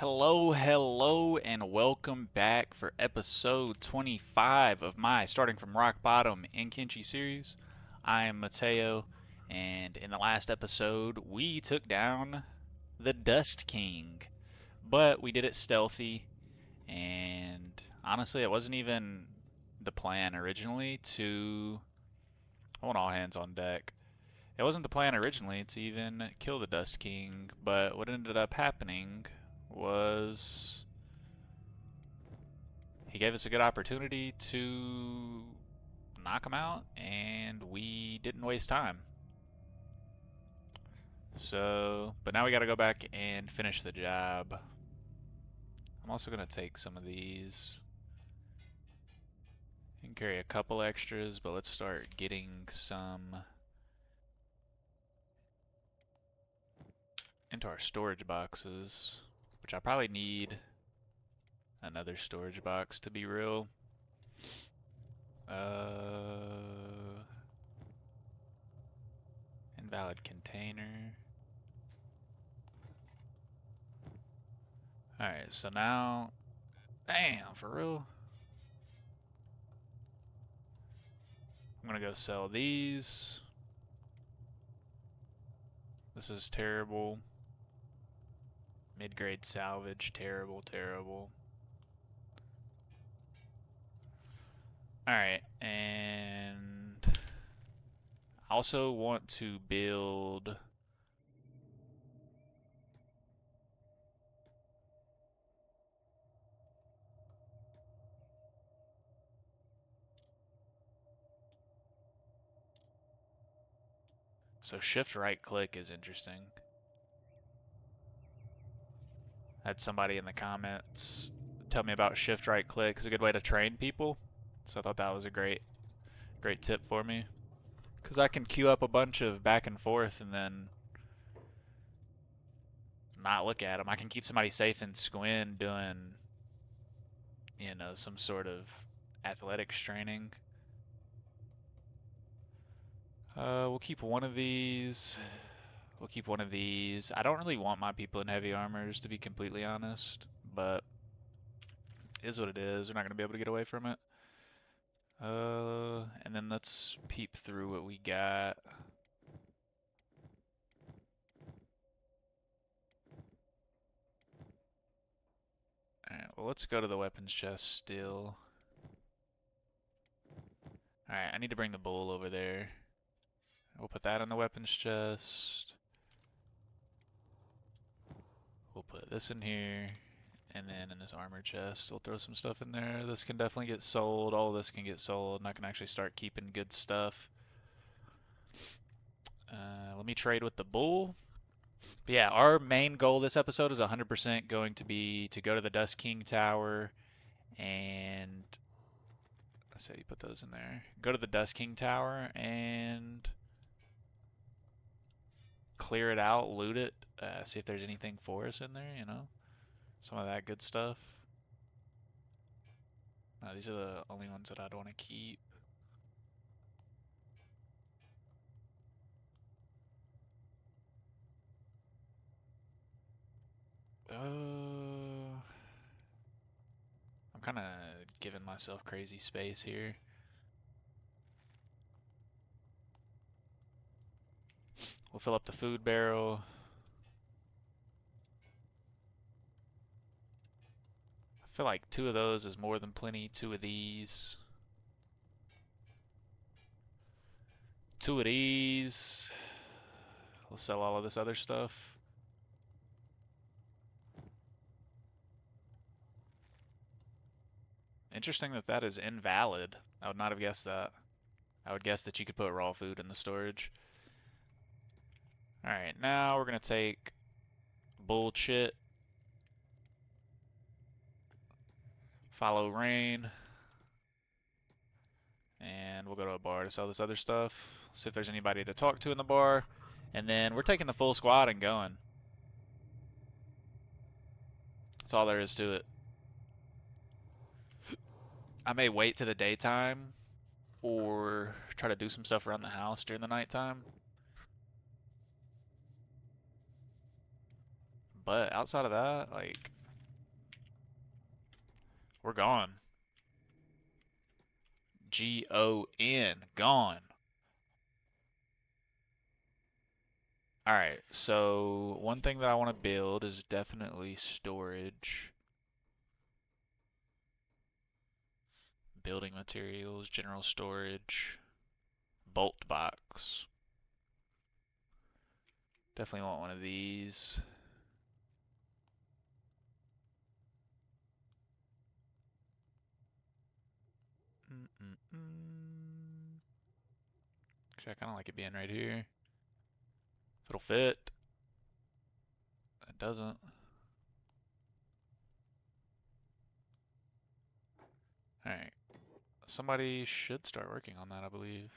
Hello, and welcome back for episode 25 of my Starting from Rock Bottom in Kenshi series. I am Mateo, and in the last episode, we took down the Dust King. But we did it stealthy, and honestly, it wasn't even the plan originally to. I want all hands on deck. It wasn't the plan originally to even kill the Dust King, but what ended up happening was he gave us a good opportunity to knock him out, and we didn't waste time. So, but now we gotta go back and finish the job. I'm also gonna take some of these. You can carry a couple extras, but let's start getting some into our storage boxes, which I probably need another storage box to be real. Invalid container. Alright, so now... Damn, for real? I'm gonna go sell these. This is terrible. Mid-grade salvage, terrible. Alright, and... I also want to build... So shift right click is interesting. I had somebody in the comments tell me about shift right click. It's a good way to train people. So I thought that was a great tip for me. Because I can queue up a bunch of back and forth and then not look at them. I can keep somebody safe in Squin doing, some sort of athletics training. We'll keep one of these. We'll keep one of these. I don't really want my people in heavy armors, to be completely honest, but it is what it is. We're not going to be able to get away from it. And then let's peep through what we got. Alright, well, let's go to the weapons chest still. Alright, I need to bring the bull over there. We'll put that in the weapons chest. We'll put this in here. And then in this armor chest, we'll throw some stuff in there. This can definitely get sold. All of this can get sold, and I can actually start keeping good stuff. Let me trade with the bull. But yeah, our main goal this episode is 100% going to be to go to the Dust King Tower and... Let's say you put those in there. Go to the Dust King Tower and clear it out, loot it, see if there's anything for us in there, some of that good stuff. These are the only ones that I'd want to keep. I'm kind of giving myself crazy space here. We'll fill up the food barrel. I feel like 2 of those is more than plenty. 2 of these. 2 of these. We'll sell all of this other stuff. Interesting that that is invalid. I would not have guessed that. I would guess that you could put raw food in the storage. Alright, now we're going to take bullshit. Follow rain. And we'll go to a bar to sell this other stuff. See if there's anybody to talk to in the bar. And then we're taking the full squad and going. That's all there is to it. I may wait to the daytime or try to do some stuff around the house during the nighttime. But outside of that, like, We're gone. G-O-N. Gone. Alright, so one thing that I want to build is definitely storage. Building materials, general storage, bolt box. Definitely want one of these. Actually, I kind of like it being right here. If it'll fit. It doesn't. Alright. Somebody should start working on that, I believe.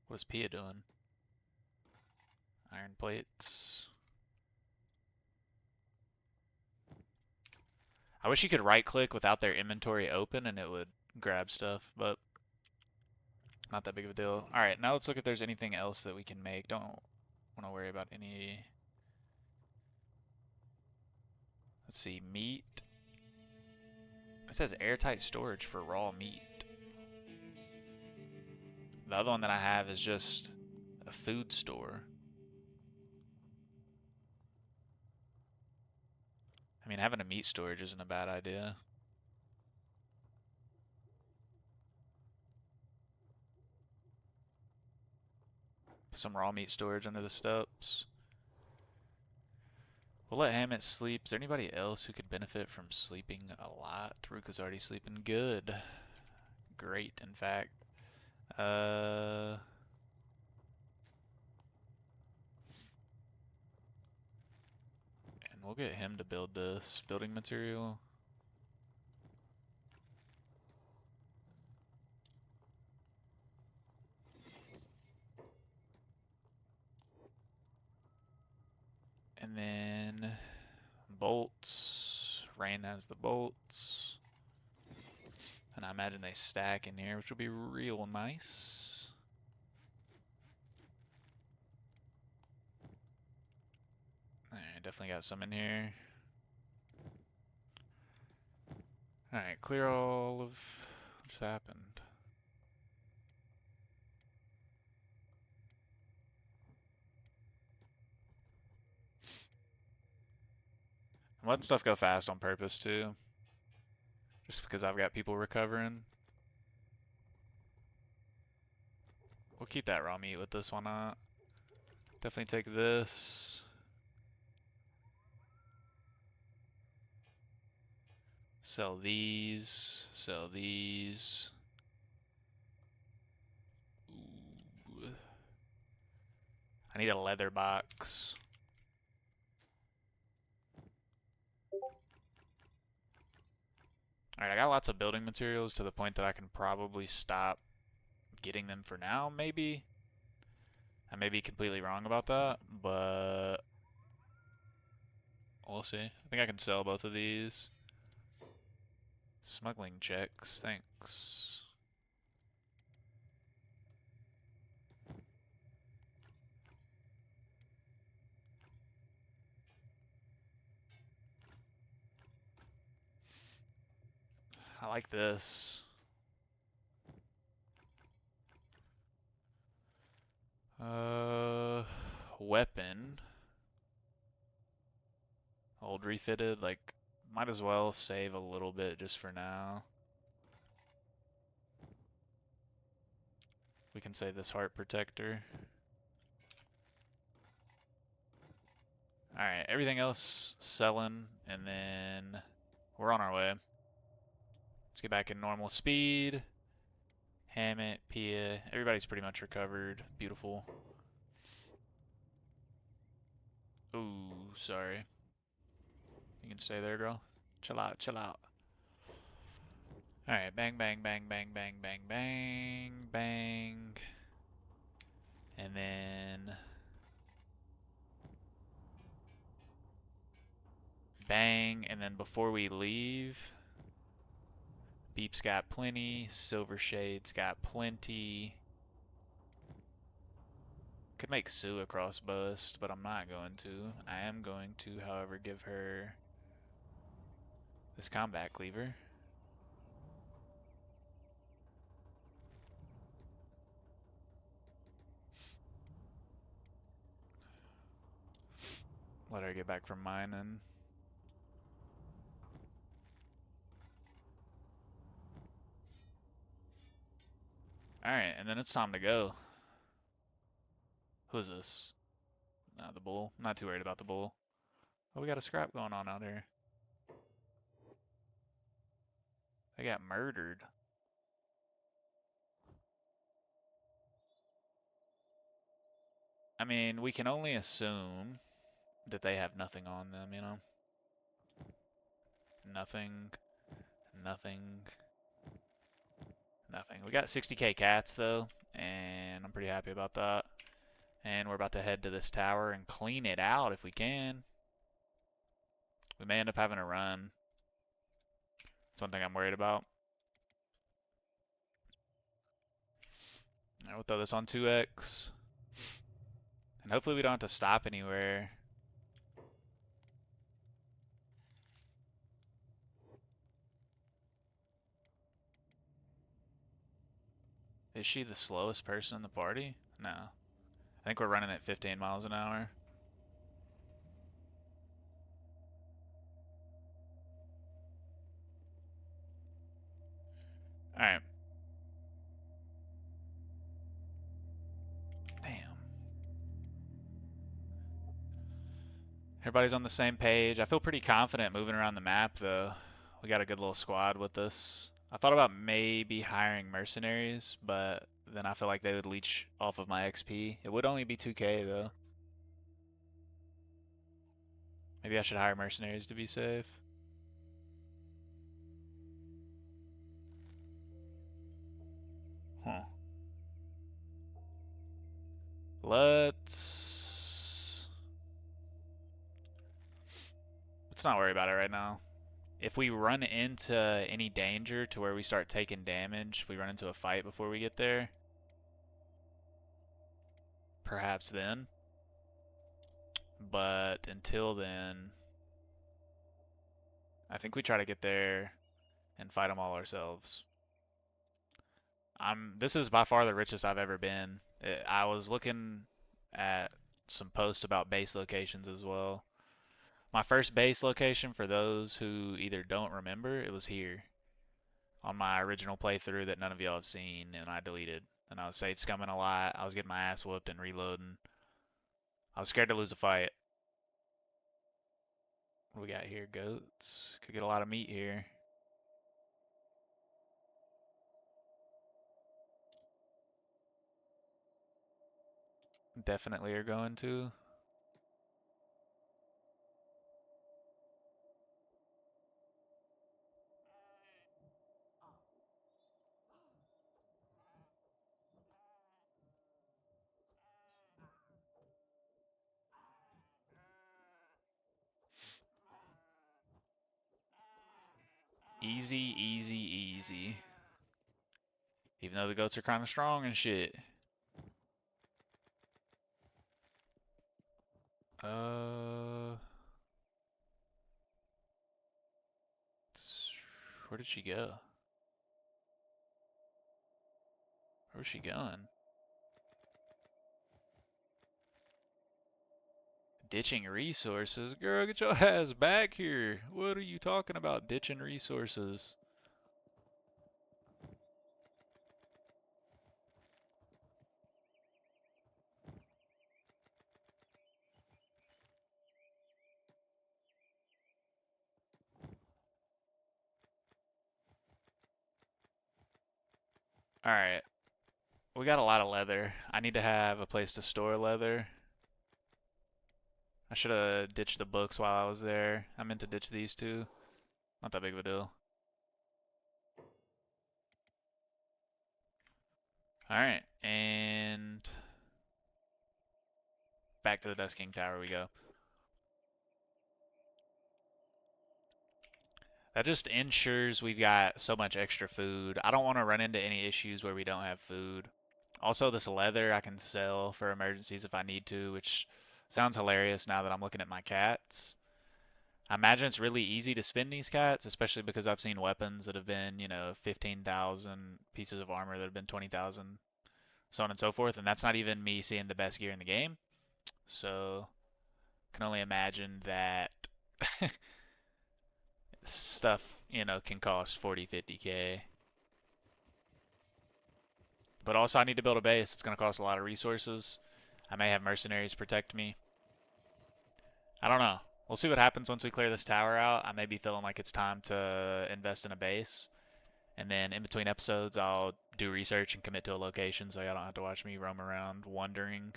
What is Pia doing? Iron plates. I wish you could right click without their inventory open and it would grab stuff, but not that big of a deal. Alright, now let's look if there's anything else that we can make. Don't want to worry about any. Let's see, meat. It says airtight storage for raw meat. The other one that I have is just a food store. I mean, having a meat storage isn't a bad idea. Some raw meat storage under the steps. We'll let Hammett sleep. Is there anybody else who could benefit from sleeping a lot? Ruka's already sleeping good. Great, in fact. And we'll get him to build this building material. And then bolts. Rain has the bolts. And I imagine they stack in here, which will be real nice. Alright, definitely got some in here. Alright, clear all of what just happened. I'm letting stuff go fast on purpose too. Just because I've got people recovering. We'll keep that raw meat with this, why not? Definitely take this. Sell these. Sell these. Ooh. I need a leather box. Alright, I got lots of building materials to the point that I can probably stop getting them for now, maybe. I may be completely wrong about that, but we'll see. I think I can sell both of these. Smuggling checks, thanks. I like this. Weapon. Old refitted, like, might as well save a little bit just for now. We can save this heart protector. Alright, everything else selling, and then we're on our way. Let's get back in normal speed. Hammett, Pia, everybody's pretty much recovered. Beautiful. Ooh, sorry. You can stay there, girl. Chill out, chill out. Alright, bang, bang, bang, bang, bang, bang, bang, bang. And then bang, and then before we leave, Beep's got plenty, Silver Shade's got plenty, Could make Sue a crossbowist, but I'm not going to. I am going to, however, give her this combat cleaver. Let her get back from mining. Alright, and then it's time to go. Who is this? The bull. I'm not too worried about the bull. Oh, we got a scrap going on out here. They got murdered. I mean, we can only assume that they have nothing on them, you know? Nothing, nothing, nothing. We got 60k cats, though, and I'm pretty happy about that. And we're about to head to this tower and clean it out if we can. We may end up having to run. That's one thing I'm worried about. We'll throw this on 2x. And hopefully we don't have to stop anywhere. Is she the slowest person in the party? No. I think we're running at 15 miles an hour. Alright. Damn. Everybody's on the same page. I feel pretty confident moving around the map, though. We got a good little squad with us. I thought about maybe hiring mercenaries, but then I feel like they would leech off of my XP. It would only be 2k, though. Maybe I should hire mercenaries to be safe. Huh. Let's not worry about it right now. If we run into any danger to where we start taking damage, if we run into a fight before we get there, perhaps then. But until then, I think we try to get there and fight them all ourselves. This is by far the richest I've ever been. I was looking at some posts about base locations as well. My first base location, for those who either don't remember, it was here on my original playthrough that none of y'all have seen, and I deleted. And I was safe scumming a lot. I was getting my ass whooped and reloading. I was scared to lose a fight. What we got here? Goats. Could get a lot of meat here. Definitely are going to. Easy, easy, easy. Even though the goats are kind of strong and shit. Where did she go? Where's she going? Ditching resources? Girl, get your ass back here. What are you talking about, ditching resources? Alright. We got a lot of leather. I need to have a place to store leather. I should have ditched the books while I was there. I meant to ditch these two. Not that big of a deal. Alright, and back to the Dust King Tower we go. That just ensures we've got so much extra food. I don't want to run into any issues where we don't have food. Also, this leather I can sell for emergencies if I need to, which sounds hilarious now that I'm looking at my cats. I imagine it's really easy to spin these cats, especially because I've seen weapons that have been, 15,000 pieces of armor that have been 20,000, so on and so forth, and that's not even me seeing the best gear in the game. So, can only imagine that stuff, can cost 40, 50K. But also, I need to build a base. It's going to cost a lot of resources. I may have mercenaries protect me. I don't know. We'll see what happens once we clear this tower out. I may be feeling like it's time to invest in a base. And then in between episodes, I'll do research and commit to a location so y'all don't have to watch me roam around wondering,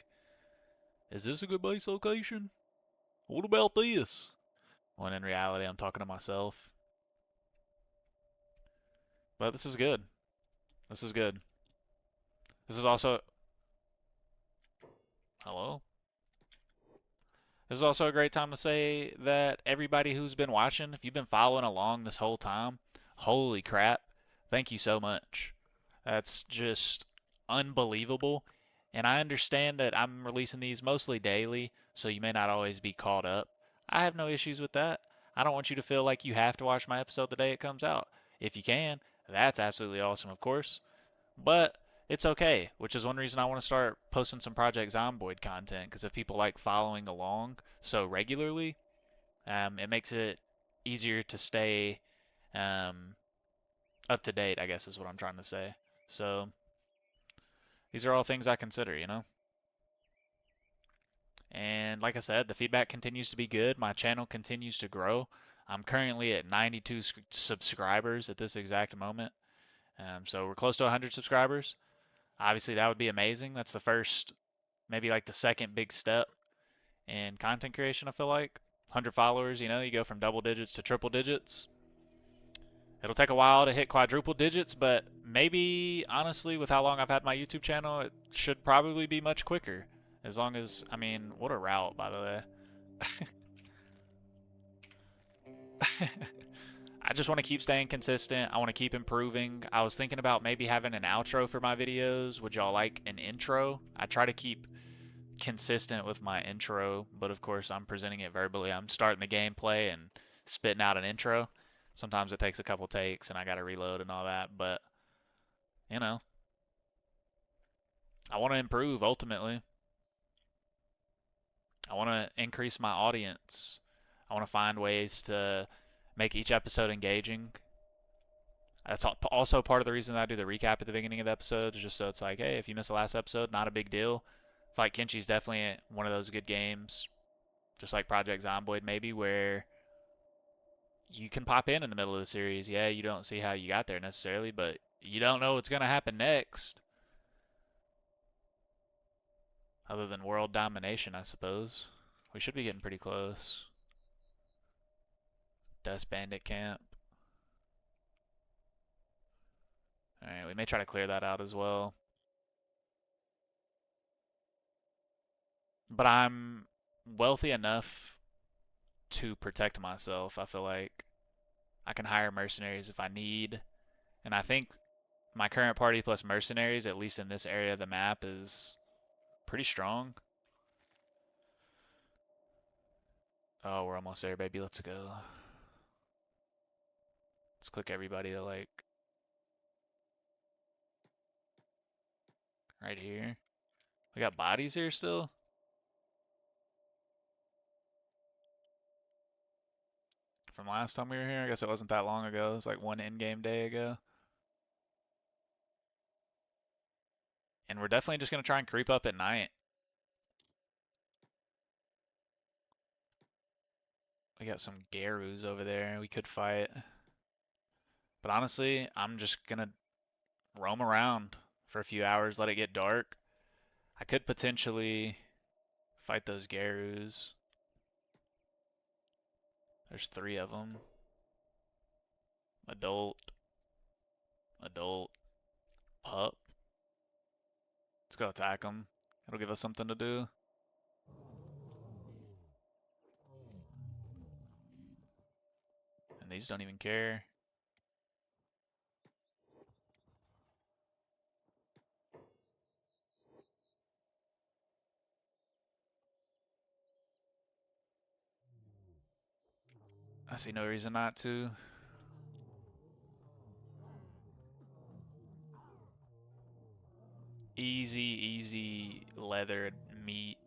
is this a good base location? What about this? When in reality, I'm talking to myself. But this is good. This is good. This is also... Hello? This is also a great time to say that everybody who's been watching, if you've been following along this whole time, holy crap, thank you so much. That's just unbelievable. And I understand that I'm releasing these mostly daily, so you may not always be caught up. I have no issues with that. I don't want you to feel like you have to watch my episode the day it comes out. If you can, that's absolutely awesome, of course. But it's okay, which is one reason I want to start posting some Project Zomboid content, because if people like following along so regularly, it makes it easier to stay um, up to date, I guess is what I'm trying to say. So these are all things I consider. And like I said, the feedback continues to be good. My channel continues to grow. I'm currently at 92 subscribers at this exact moment. So we're close to 100 subscribers. Obviously, that would be amazing. That's the first, maybe like the second big step in content creation, I feel like. 100 followers, you go from double digits to triple digits. It'll take a while to hit quadruple digits, but maybe, honestly, with how long I've had my YouTube channel, it should probably be much quicker. As long as, I mean, what a route, by the way. I just want to keep staying consistent. I want to keep improving. I was thinking about maybe having an outro for my videos. Would y'all like an intro? I try to keep consistent with my intro, but of course I'm presenting it verbally. I'm starting the gameplay and spitting out an intro. Sometimes it takes a couple takes and I got to reload and all that, but you know, I want to improve ultimately. I want to increase my audience. I want to find ways to make each episode engaging. That's also part of the reason that I do the recap at the beginning of the episode, just so it's like, hey, if you missed the last episode, not a big deal. Fight Kenshi is definitely one of those good games, just like Project Zomboid maybe, where you can pop in the middle of the series. Yeah, you don't see how you got there necessarily, but you don't know what's going to happen next. Other than world domination, I suppose. We should be getting pretty close. Dust Bandit Camp. Alright, we may try to clear that out as well. But I'm wealthy enough to protect myself. I feel like I can hire mercenaries if I need. And I think my current party plus mercenaries, at least in this area of the map, is pretty strong. Oh, we're almost there, baby. Let's go. Let's click everybody to like right here. We got bodies here still? From last time we were here? I guess it wasn't that long ago. It was like one in-game day ago. And we're definitely just going to try and creep up at night. We got some Garus over there we could fight. But honestly, I'm just going to roam around for a few hours, let it get dark. I could potentially fight those Garus. There's 3 of them. Adult, adult, pup. Let's go attack them. It'll give us something to do. And these don't even care. I see no reason not to. Easy, easy leather meat.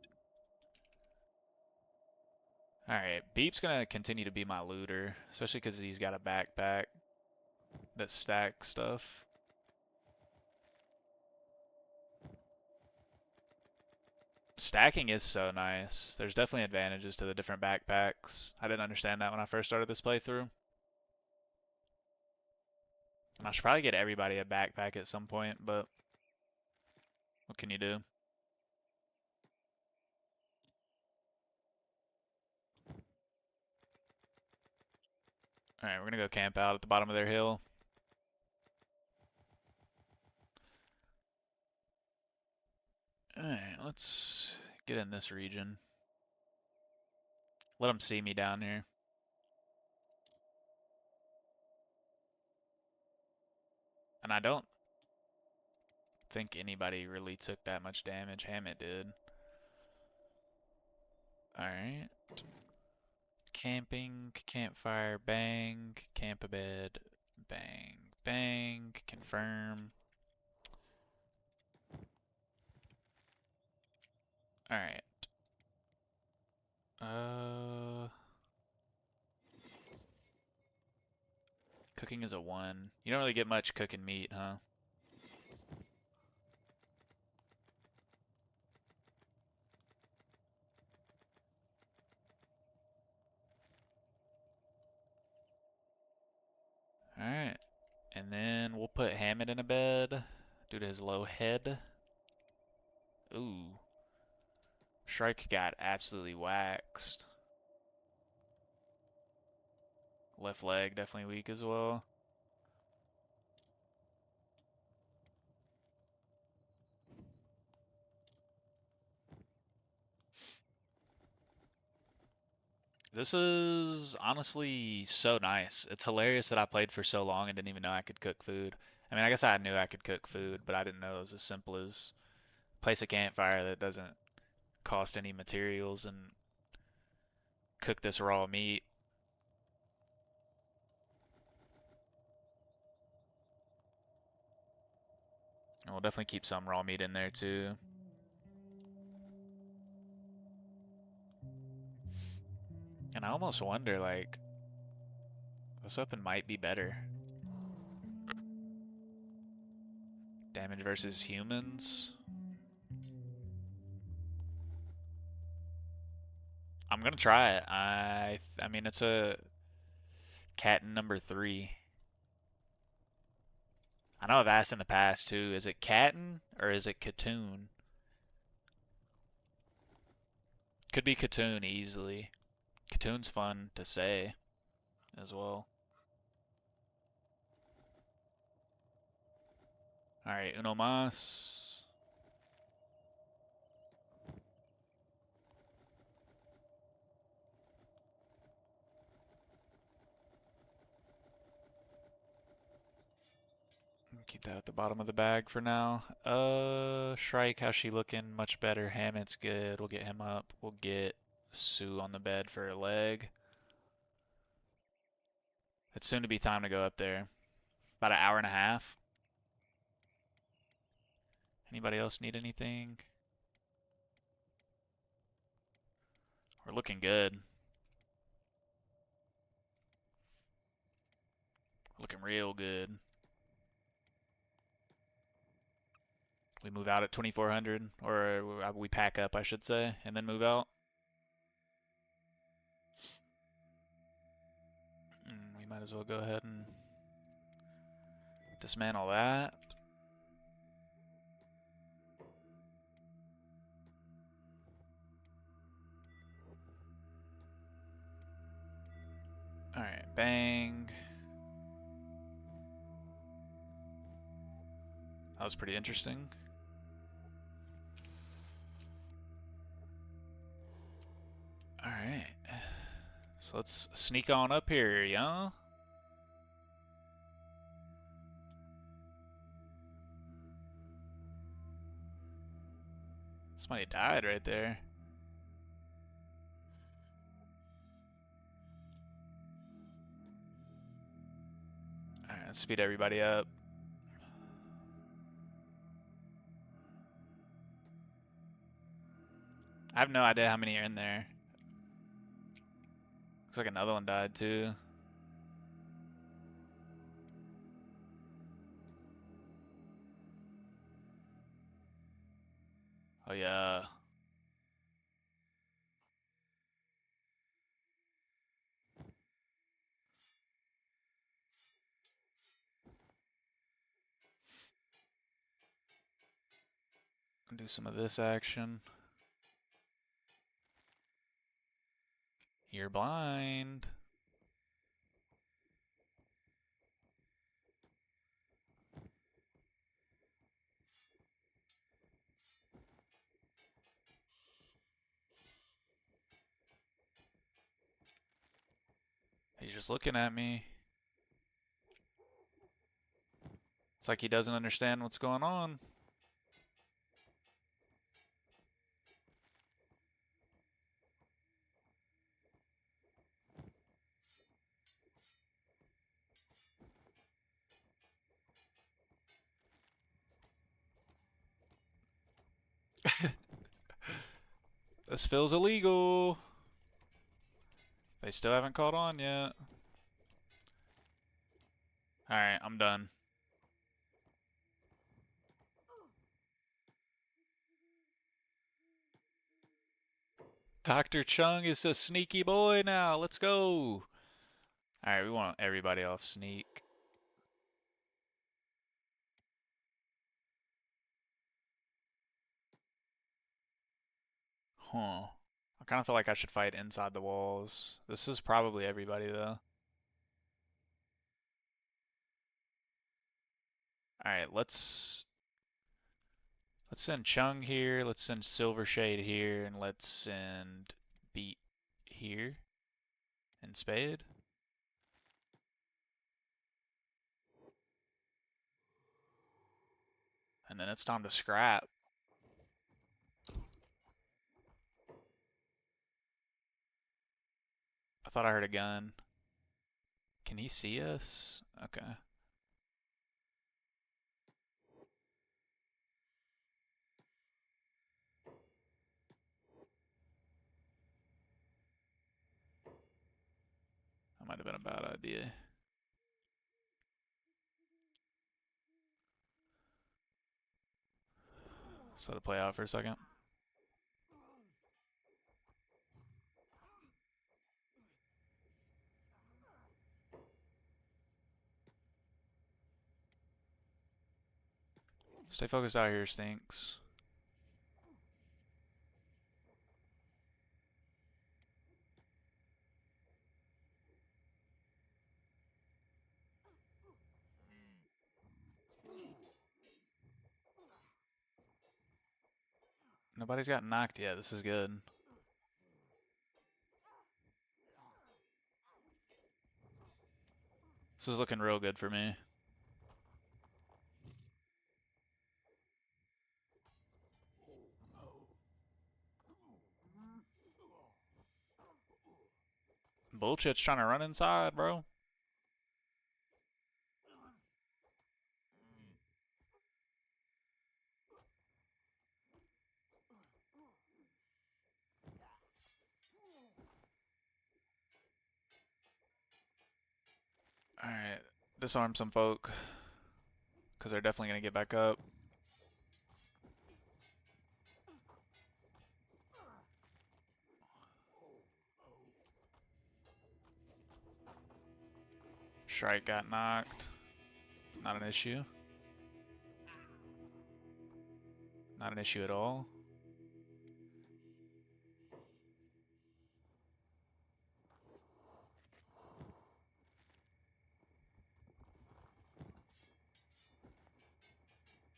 Alright, Beep's gonna continue to be my looter, especially because he's got a backpack that stacks stuff. Stacking is so nice. There's definitely advantages to the different backpacks. I didn't understand that when I first started this playthrough. And I should probably get everybody a backpack at some point, but what can you do? Alright, we're gonna go camp out at the bottom of their hill. Alright, let's get in this region. Let them see me down here. And I don't think anybody really took that much damage. Hammett did. Alright. Camping, campfire, bang, camp a bed, bang, bang, confirm. Alright. Cooking is a 1. You don't really get much cooking meat, huh? Alright. And then we'll put Hammett in a bed due to his low head. Ooh. Shrike got absolutely waxed. Left leg definitely weak as well. This is honestly so nice. It's hilarious that I played for so long and didn't even know I could cook food. I mean, I guess I knew I could cook food, but I didn't know it was as simple as place a campfire that doesn't cost any materials and cook this raw meat. And we'll definitely keep some raw meat in there too. And I almost wonder, like, this weapon might be better. Damage versus humans. I'm gonna try it. I mean, it's a cat number 3. I know I've asked in the past too. Is it Caton or is it Katoon? Could be Katoon easily. Katoon's fun to say as well. Alright, uno mas. Keep that at the bottom of the bag for now. Shrike, how's she looking? Much better. Hammett's good. We'll get him up. We'll get Sue on the bed for her leg. It's soon to be time to go up there. About an hour and a half. Anybody else need anything? We're looking good. We're looking real good. We move out at 2400, or we pack up, I should say, and then move out. We might as well go ahead and dismantle that. Alright, bang. That was pretty interesting. Alright. So let's sneak on up here, yeah? Somebody died right there. let's speed everybody up. I have no idea how many are in there. Looks like another one died too. Oh yeah. Do some of this action. You're blind. He's just looking at me. It's like he doesn't understand what's going on. This feels illegal. They still haven't caught on yet. Alright, I'm done. Dr. Chung is a sneaky boy now. Let's go. Alright, we want everybody off sneak. Huh. I kind of feel like I should fight inside the walls. This is probably everybody, though. Alright, let's send Chung here, let's send Silvershade here, and let's send Beat here. And Spade. And then it's time to scrap. I thought I heard a gun. Can he see us? Okay. That might have been a bad idea. So to play out for a second. Stay focused out here, Stinks. Nobody's got knocked yet. This is good. This is looking real good for me. Bullshit's trying to run inside, bro. Alright. Disarm some folk. Because they're definitely going to get back up. Shrike got knocked. Not an issue. Not an issue at all.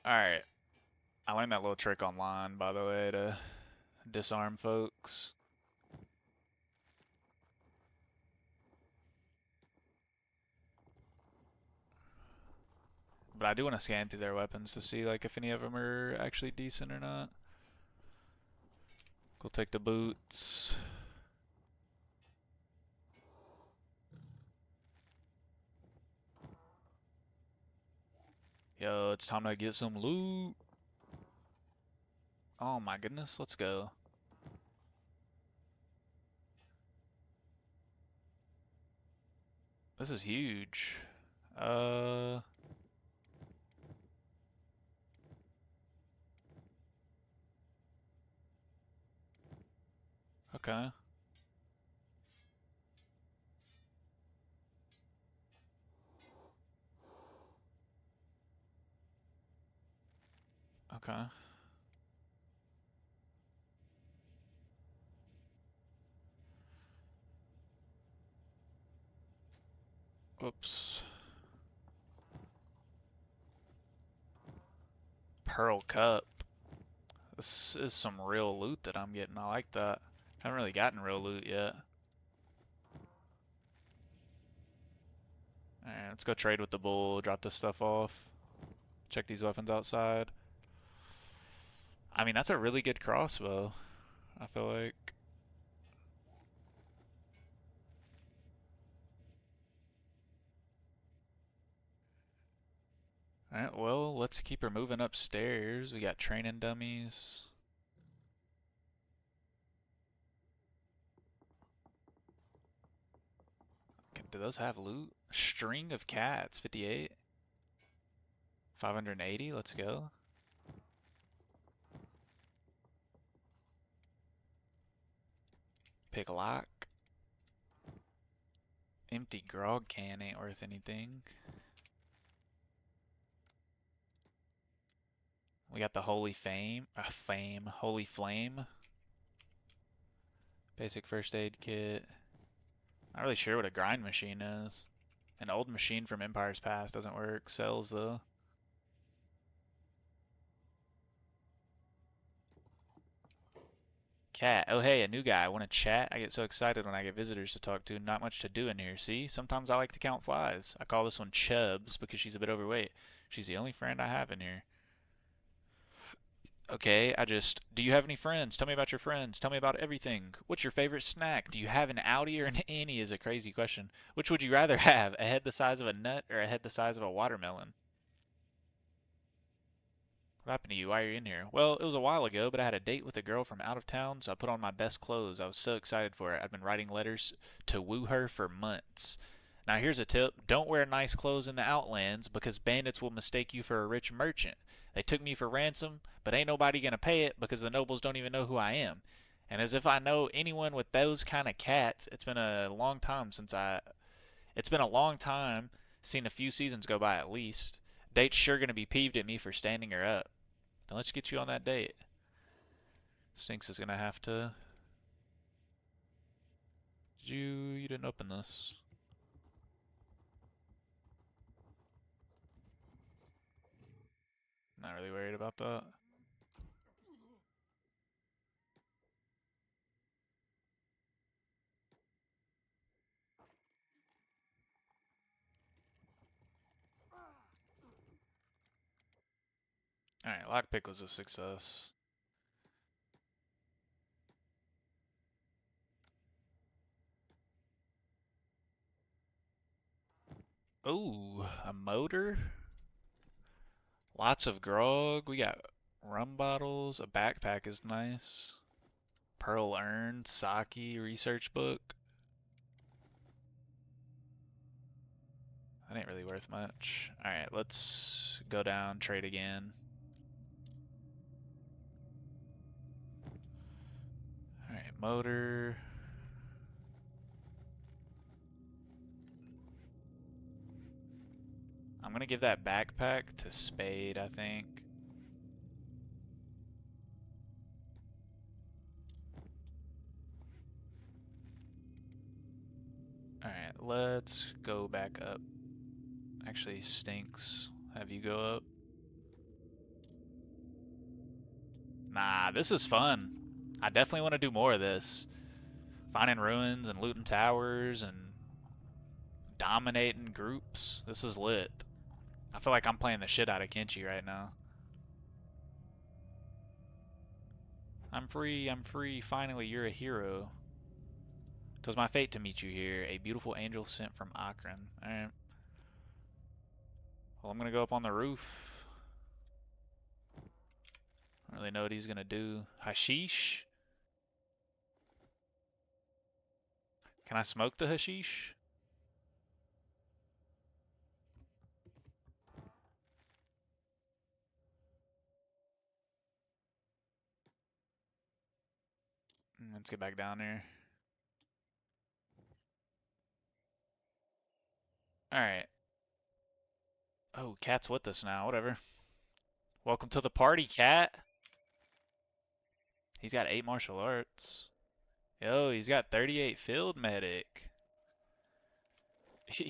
Alright. I learned that little trick online, by the way, to disarm folks. But I do want to scan through their weapons to see like if any of them are actually decent or not. We'll take the boots. Yo, it's time to get some loot. Oh my goodness, let's go. This is huge. Uh, okay. Okay. Oops. Pearl Cup. This is some real loot that I'm getting. I like that. Haven't really gotten real loot yet. Alright, let's go trade with the bull, drop this stuff off. Check these weapons outside. I mean, that's a really good crossbow, I feel like. Alright, well, let's keep her moving upstairs. We got training dummies. Do those have loot? String of cats, 58. 580, let's go. Pick lock. Empty grog can ain't worth anything. We got the holy holy flame. Basic first aid kit. Not really sure what a grind machine is. An old machine from Empire's Past doesn't work. Sells though. Cat. Oh hey, a new guy. Want to chat? I get so excited when I get visitors to talk to. Not much to do in here. See? Sometimes I like to count flies. I call this one Chubbs because she's a bit overweight. She's the only friend I have in here. Okay, do you have any friends? Tell me about your friends. Tell me about everything. What's your favorite snack? Do you have an Audi or an Annie is a crazy question. Which would you rather have? A head the size of a nut or a head the size of a watermelon? What happened to you? Why are you in here? Well, it was a while ago, but I had a date with a girl from out of town, so I put on my best clothes. I was so excited for it. I'd been writing letters to woo her for months. Now, here's a tip. Don't wear nice clothes in the Outlands because bandits will mistake you for a rich merchant. They took me for ransom, but ain't nobody gonna pay it because the nobles don't even know who I am. And as if I know anyone with those kind of cats, it's been a long time, seen a few seasons go by at least. Date's sure gonna be peeved at me for standing her up. Then let's get you on that date. Stinks is gonna have to. You didn't open this. Not really worried about that. Alright, lockpick was a success. Ooh, a motor? Lots of grog. We got rum bottles. A backpack is nice. Pearl urn, sake, research book. That ain't really worth much. Alright, let's go down, trade again. Alright, motor. I'm gonna give that backpack to Spade, I think. Alright, let's go back up. Actually, stinks. Have you go up? Nah, this is fun. I definitely want to do more of this. Finding ruins and looting towers and dominating groups. This is lit. I feel like I'm playing the shit out of Kenshi right now. I'm free, finally you're a hero. 'Twas my fate to meet you here, a beautiful angel sent from Akron. Alright. Well, I'm gonna go up on the roof. I don't really know what he's gonna do. Hashish? Can I smoke the hashish? Let's get back down there. Alright. Oh, Cat's with us now. Whatever. Welcome to the party, Cat. He's got 8 martial arts. Yo, he's got 38 field medic.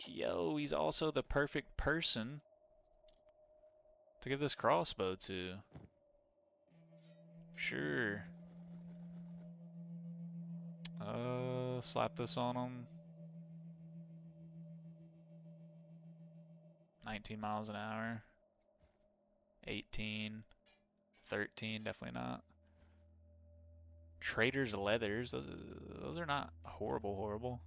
Yo, he's also the perfect person to give this crossbow to. Sure. Slap this on him. 19 miles an hour. 18. 13, definitely not. Trader's leathers, those are not horrible.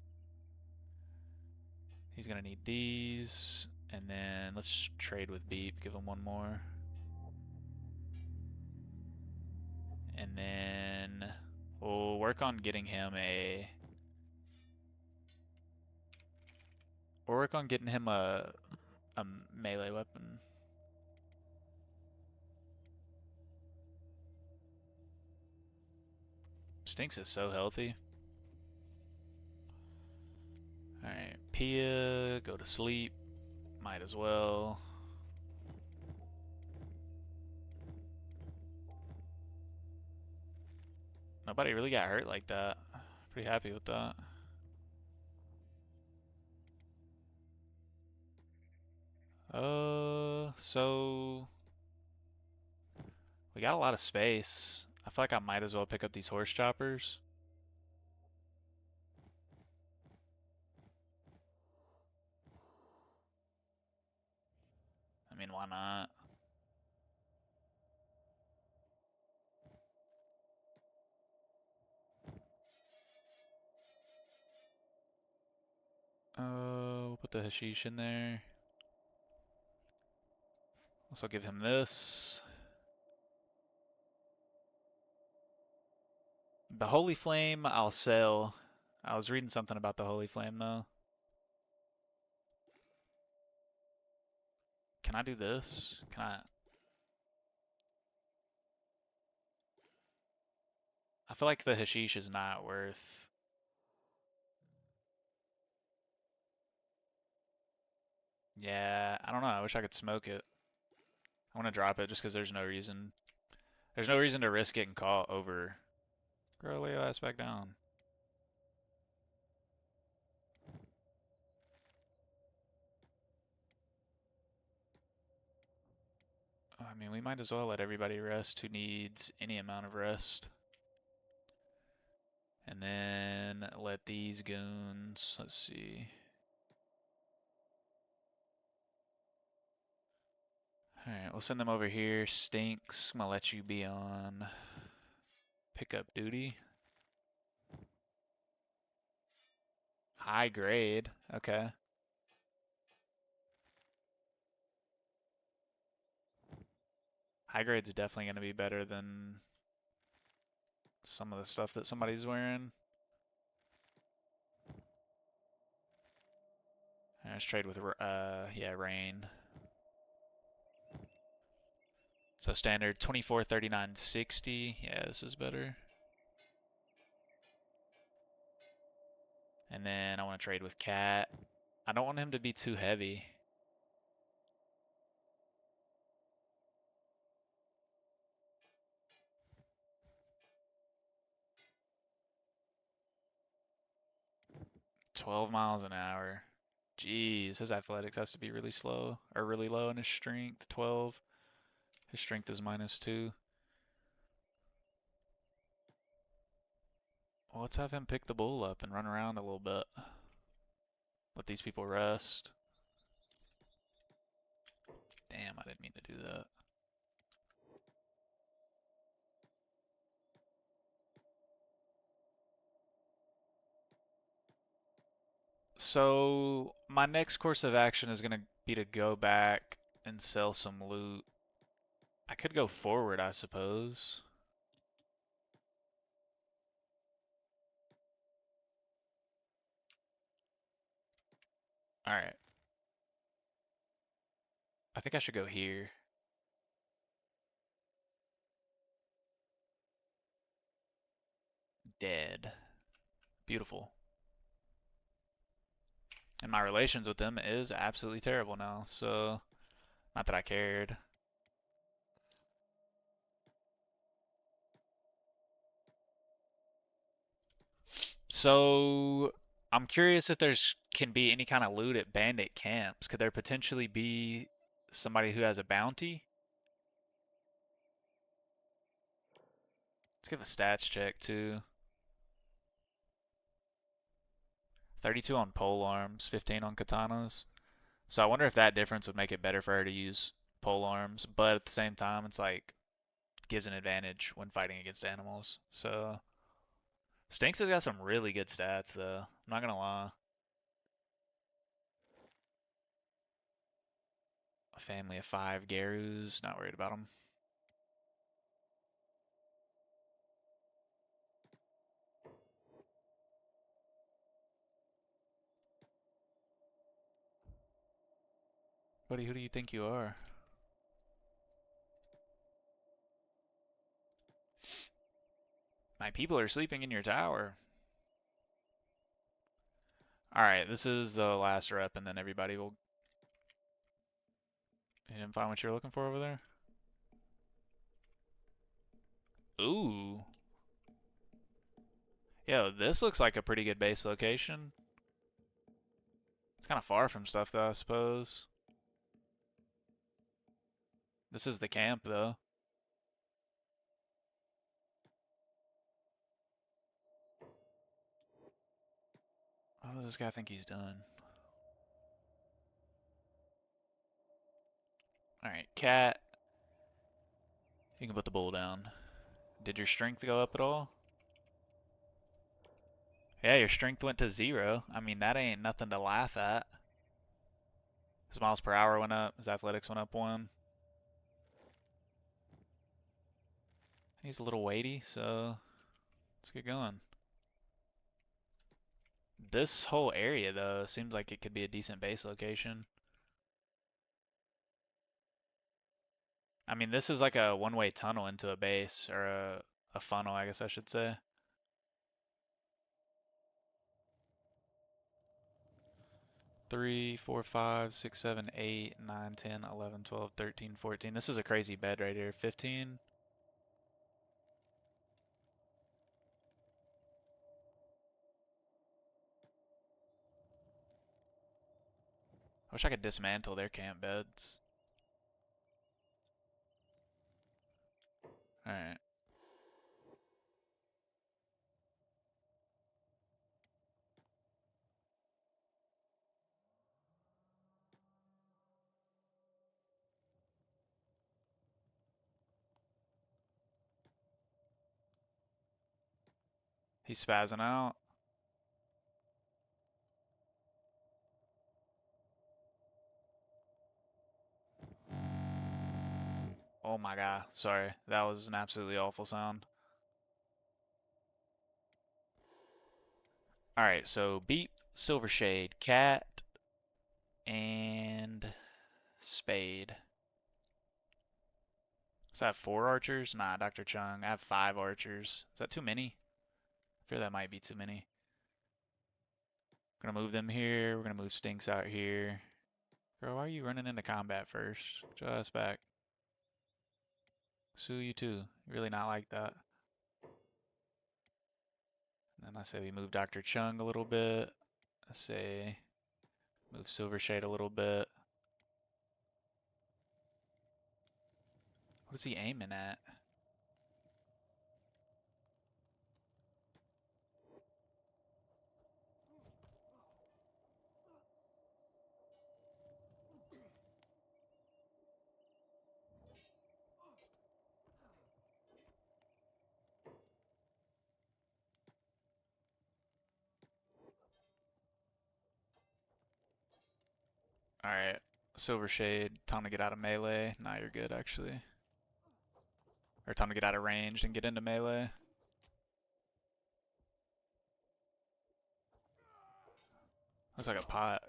He's gonna need these, and then let's trade with Beep, give him one more. And then we'll work on getting him a... We'll work on getting him a melee weapon. Stinks is so healthy. Alright, Pia, go to sleep. Might as well. Nobody really got hurt like that. Pretty happy with that. So we got a lot of space. I feel like I might as well pick up these horse choppers. I mean, why not? We'll put the hashish in there. Also give him this. The Holy Flame, I'll sell. I was reading something about the Holy Flame, though. Can I do this? Can I... I feel like the hashish is not worth... Yeah, I don't know. I wish I could smoke it. I want to drop it just because there's no reason. There's no reason to risk getting caught over. Girl, lay your ass back down. I mean, we might as well let everybody rest who needs any amount of rest. And then let these goons, let's see. Alright, we'll send them over here. Stinks, I'm gonna let you be on pickup duty. High grade, okay. High grade's definitely gonna be better than some of the stuff that somebody's wearing. Let's trade with, yeah, Rain. So standard 24, 39, 60. Yeah, this is better. And then I want to trade with Cat. I don't want him to be too heavy. $12 miles an hour. Jeez, his athletics has to be really slow or really low, and his strength 12. His strength is -2. Well, let's have him pick the bull up and run around a little bit. Let these people rest. Damn, I didn't mean to do that. So my next course of action is going to be to go back and sell some loot. I could go forward, I suppose. Alright. I think I should go here. Dead. Beautiful. And my relations with them is absolutely terrible now, so not that I cared. So I'm curious if there's can be any kind of loot at bandit camps. Could there potentially be somebody who has a bounty? Let's give a stats check too. 32 on pole arms, 15 on katanas. So I wonder if that difference would make it better for her to use pole arms, but at the same time, it's like gives an advantage when fighting against animals. So Stinks has got some really good stats though. I'm not gonna lie. A family of 5 Garus, not worried about them. Buddy, who do you think you are? My people are sleeping in your tower. Alright, this is the last rep, and then everybody will. You didn't find what you're looking for over there? Ooh. Yo, this looks like a pretty good base location. It's kind of far from stuff, though, I suppose. This is the camp, though. What does this guy think he's doing? Alright, cat. You can put the bull down. Did your strength go up at all? Yeah, your strength went to 0. I mean, that ain't nothing to laugh at. His miles per hour went up. His athletics went up 1. He's a little weighty, so let's get going. This whole area, though, seems like it could be a decent base location. I mean, this is like a one-way tunnel into a base, or a funnel, I guess I should say. 3, 4, 5, 6, 7, 8, 9, 10, 11, 12, 13, 14. This is a crazy bed right here. 15. I wish I could dismantle their camp beds. Alright. He's spazzing out. Oh my god. Sorry. That was an absolutely awful sound. Alright, so Beep, Silvershade, Cat, and Spade. So I have 4 archers? Nah, Dr. Chung. I have 5 archers. Is that too many? I fear that might be too many. We're gonna move them here. We're gonna move Stinks out here. Girl, why are you running into combat first? Get your ass back. Sue, you too. Really not like that. And then I say we move Dr. Chung a little bit. I say move Silvershade a little bit. What is he aiming at? Alright. Silver Shade, time to get out of melee. Nah, you're good actually. Or time to get out of range and get into melee. Looks like a pot.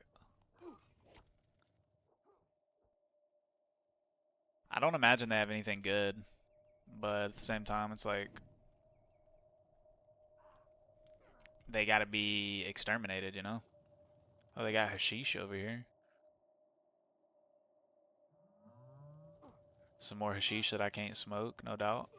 I don't imagine they have anything good, but at the same time, it's like they gotta be exterminated, you know? Oh, they got hashish over here. Some more hashish that I can't smoke, no doubt.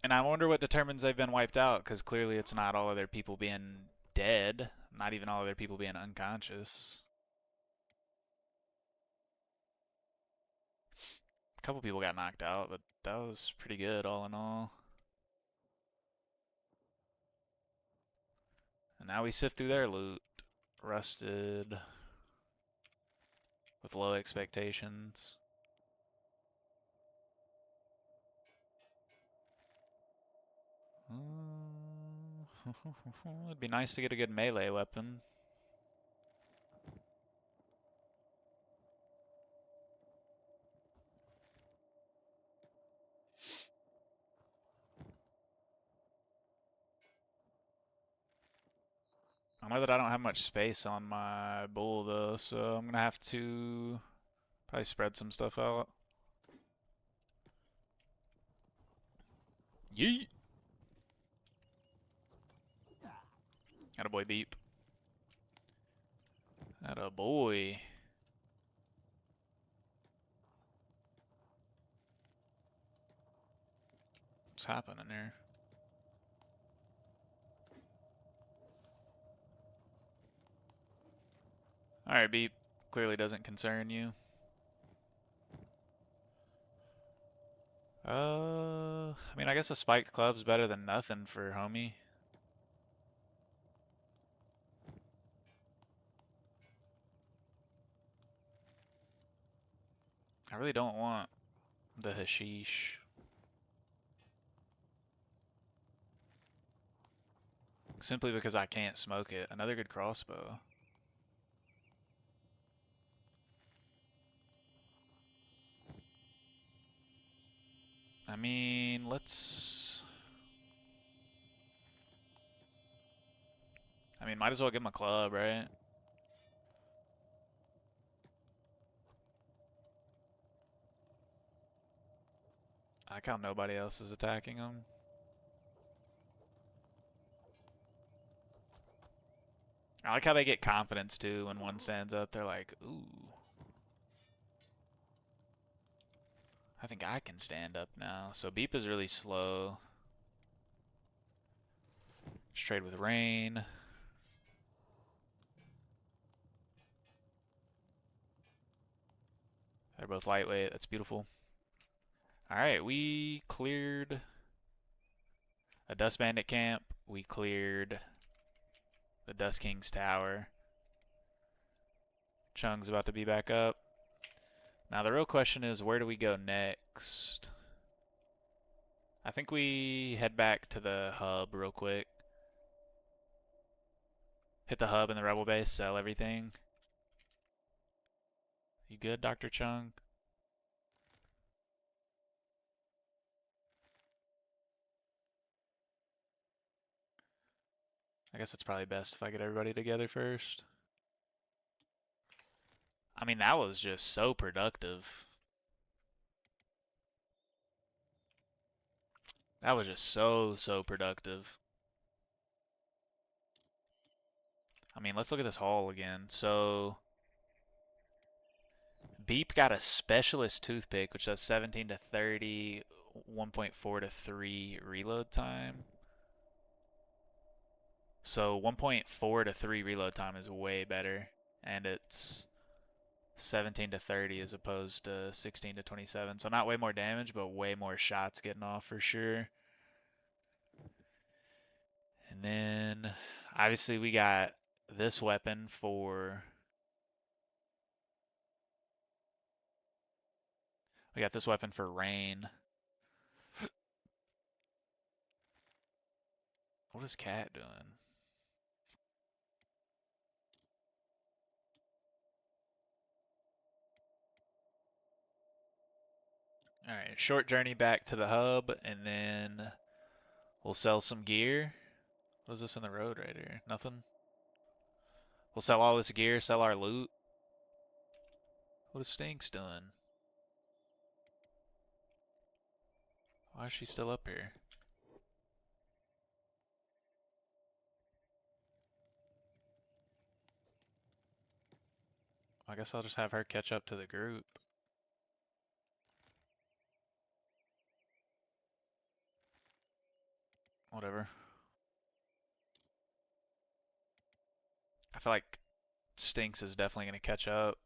And I wonder what determines they've been wiped out, because clearly it's not all of their people being dead, not even all of their people being unconscious. A couple people got knocked out, but that was pretty good all in all. And now we sift through their loot. Rusted. With low expectations. It'd be nice to get a good melee weapon. I know that I don't have much space on my bull though, so I'm gonna have to probably spread some stuff out. Yeet! Attaboy beep. Attaboy. What's happening here? Alright, beep. Clearly doesn't concern you. I mean, I guess a spiked club's better than nothing for homie. I really don't want the hashish. Simply because I can't smoke it. Another good crossbow. I mean, let's... I mean, might as well give him a club, right? I like how nobody else is attacking him. I like how they get confidence too when one stands up. They're like, ooh. I think I can stand up now. So Beep is really slow. Let's trade with Rain. They're both lightweight. That's beautiful. Alright, we cleared a Dust Bandit camp. We cleared the Dust King's tower. Chung's about to be back up. Now the real question is, where do we go next? I think we head back to the hub real quick. Hit the hub in the rebel base, sell everything. You good, Dr. Chung? I guess it's probably best if I get everybody together first. I mean, that was just so productive. That was just so productive. I mean, let's look at this haul again. So, Beep got a specialist toothpick, which does 17 to 30, 1.4 to 3 reload time. So 1.4 to 3 reload time is way better, and it's 17 to 30 as opposed to 16 to 27. So not way more damage, but way more shots getting off for sure. And then obviously we got this weapon for rain. What is Cat doing? Alright, short journey back to the hub, and then we'll sell some gear. What is this in the road right here? Nothing? We'll sell all this gear, sell our loot. What is Stink's doing? Why is she still up here? I guess I'll just have her catch up to the group. Whatever. I feel like Stinks is definitely going to catch up.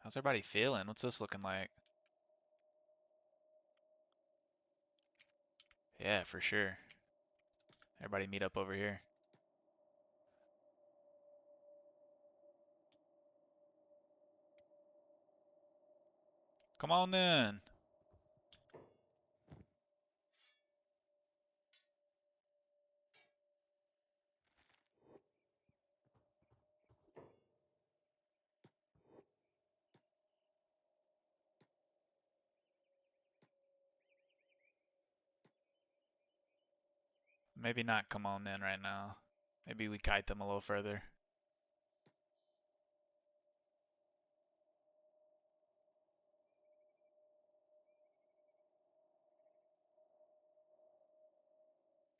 How's everybody feeling? What's this looking like? Yeah, for sure. Everybody meet up over here. Come on then. Maybe not come on then right now. Maybe we kite them a little further.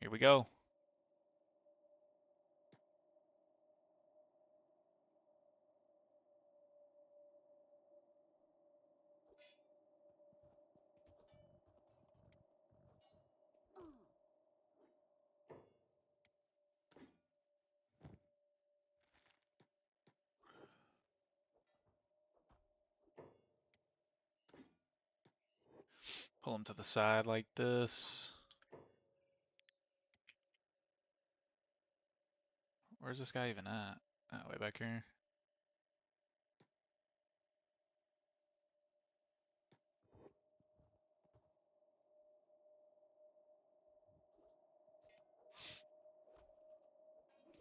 Here we go. Pull them to the side like this. Where's this guy even at? Oh, way back here.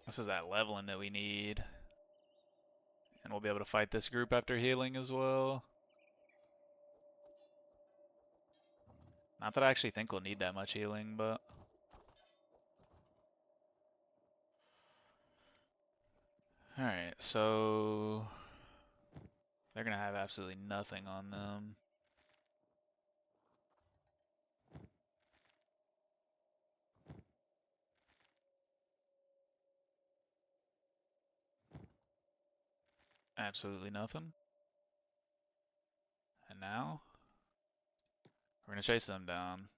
This is that leveling that we need. And we'll be able to fight this group after healing as well. Not that I actually think we'll need that much healing, but... Alright, so... They're gonna have absolutely nothing on them. Absolutely nothing. And now... We're gonna chase them down.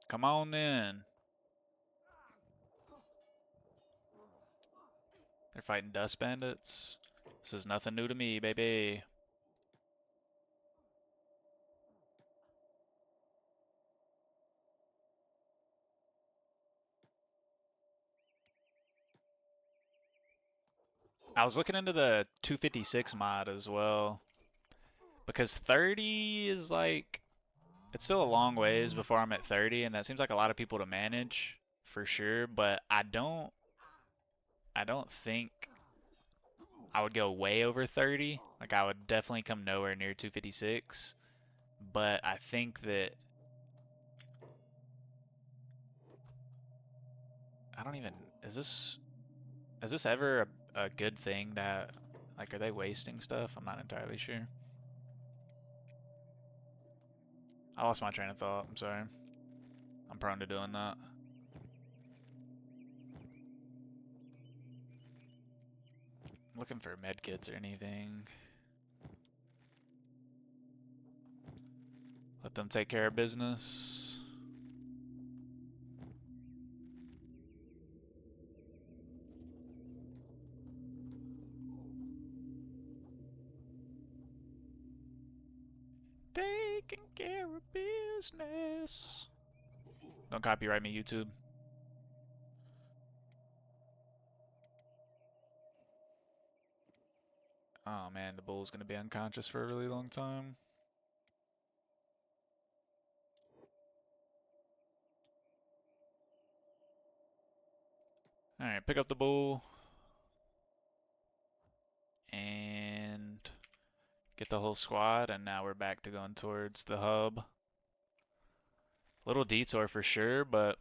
Come on then. They're fighting dust bandits. This is nothing new to me, baby. I was looking into the 256 mod as well. Because 30 is like... It's still a long ways before I'm at 30, and that seems like a lot of people to manage, for sure, but I don't think I would go way over 30. Like, I would definitely come nowhere near 256. But I think that... I don't even... Is this ever a good thing that... Like, are they wasting stuff? I'm not entirely sure. I lost my train of thought. I'm sorry. I'm prone to doing that. Looking for medkits or anything. Let them take care of business. Taking care of business. Don't copyright me, YouTube. Oh man, the bull's gonna be unconscious for a really long time. Alright, pick up the bull. And get the whole squad, and now we're back to going towards the hub. Little detour for sure, but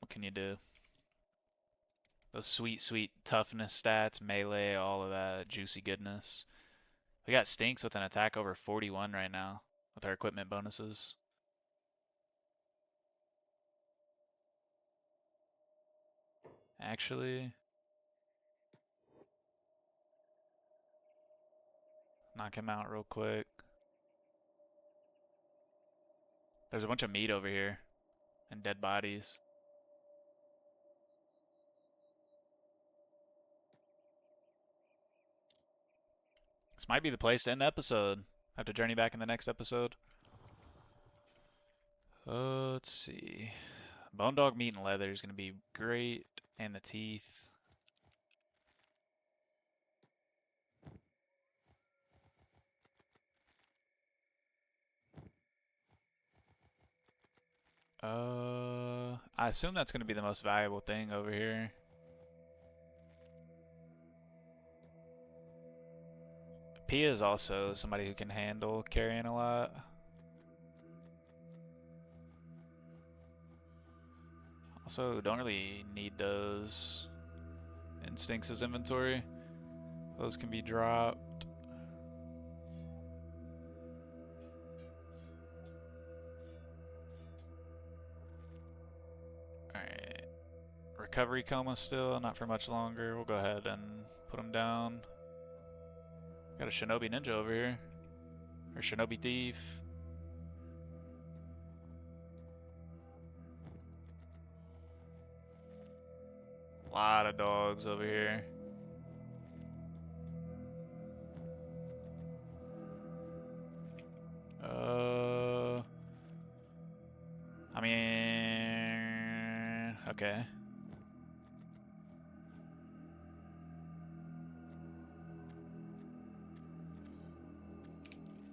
what can you do? Those sweet, sweet toughness stats, melee, all of that juicy goodness. We got Stinks with an attack over 41 right now with our equipment bonuses. Actually, knock him out real quick. There's a bunch of meat over here and dead bodies. This might be the place to end the episode. Have to journey back in the next episode. Let's see. Bone dog meat and leather is going to be great. And the teeth. I assume that's going to be the most valuable thing over here. Pia is also somebody who can handle carrying a lot. Also, don't really need those instincts as inventory. Those can be dropped. Alright. Recovery coma still, not for much longer. We'll go ahead and put him down. Got a shinobi ninja over here. Or shinobi thief. A lot of dogs over here. I mean, okay.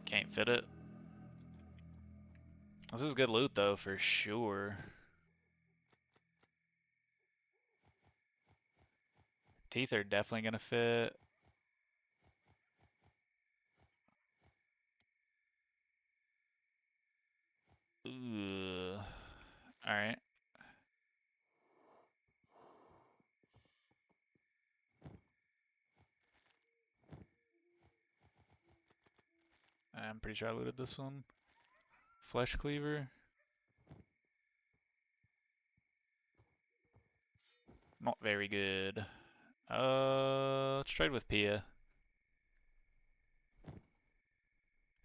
Can't fit it. This is good loot though, for sure. Teeth are definitely gonna fit. Ooh. Alright. I'm pretty sure I looted this one. Flesh cleaver. Not very good. Let's trade with Pia.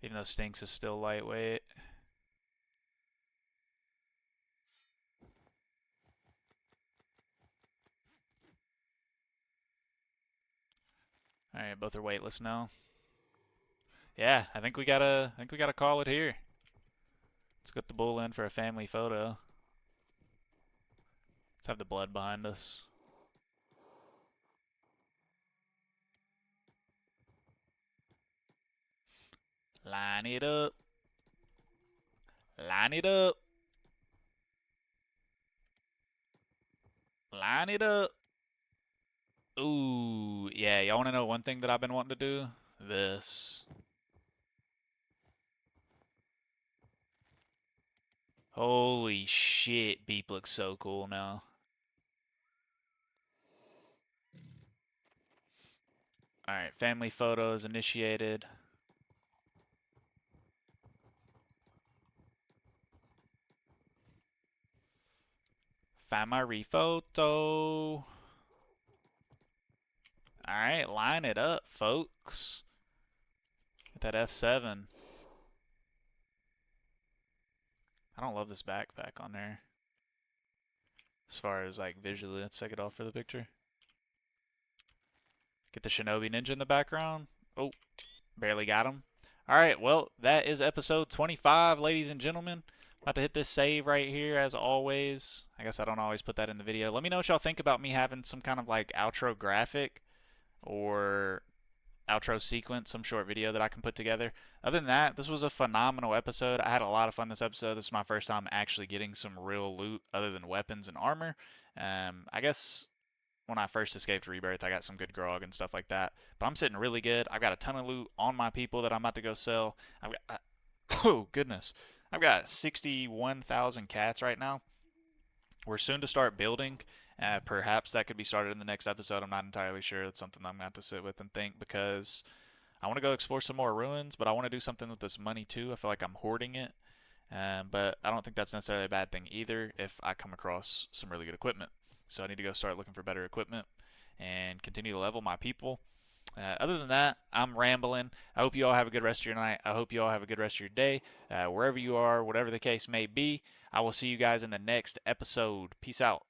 Even though Stinks is still lightweight. Alright, both are weightless now. Yeah, I think we gotta call it here. Let's get the bull in for a family photo. Let's have the blood behind us. Line it up. Line it up. Line it up. Ooh, yeah, y'all wanna know one thing that I've been wanting to do? This. Holy shit, Beep looks so cool now. Alright, family photos initiated. Family photo. Alright, line it up, folks. Get that F7. I don't love this backpack on there. As far as like visually, let's take it off for the picture. Get the shinobi ninja in the background. Oh, barely got him. Alright, well, that is episode 25, ladies and gentlemen. About to hit this save right here, as always. I guess I don't always put that in the video. Let me know what y'all think about me having some kind of like outro graphic or outro sequence, some short video that I can put together. Other than that, this was a phenomenal episode. I had a lot of fun this episode. This is my first time actually getting some real loot other than weapons and armor. I guess when I first escaped Rebirth, I got some good grog and stuff like that. But I'm sitting really good. I've got a ton of loot on my people that I'm about to go sell. I've got, oh goodness, I've got 61,000 cats right now. We're soon to start building. Perhaps that could be started in the next episode. I'm not entirely sure. That's something I'm going to have to sit with and think because I want to go explore some more ruins, but I want to do something with this money too. I feel like I'm hoarding it, but I don't think that's necessarily a bad thing either if I come across some really good equipment. So I need to go start looking for better equipment and continue to level my people. Other than that, I'm rambling. I hope you all have a good rest of your night. I hope you all have a good rest of your day, wherever you are, whatever the case may be. I will see you guys in the next episode. Peace out.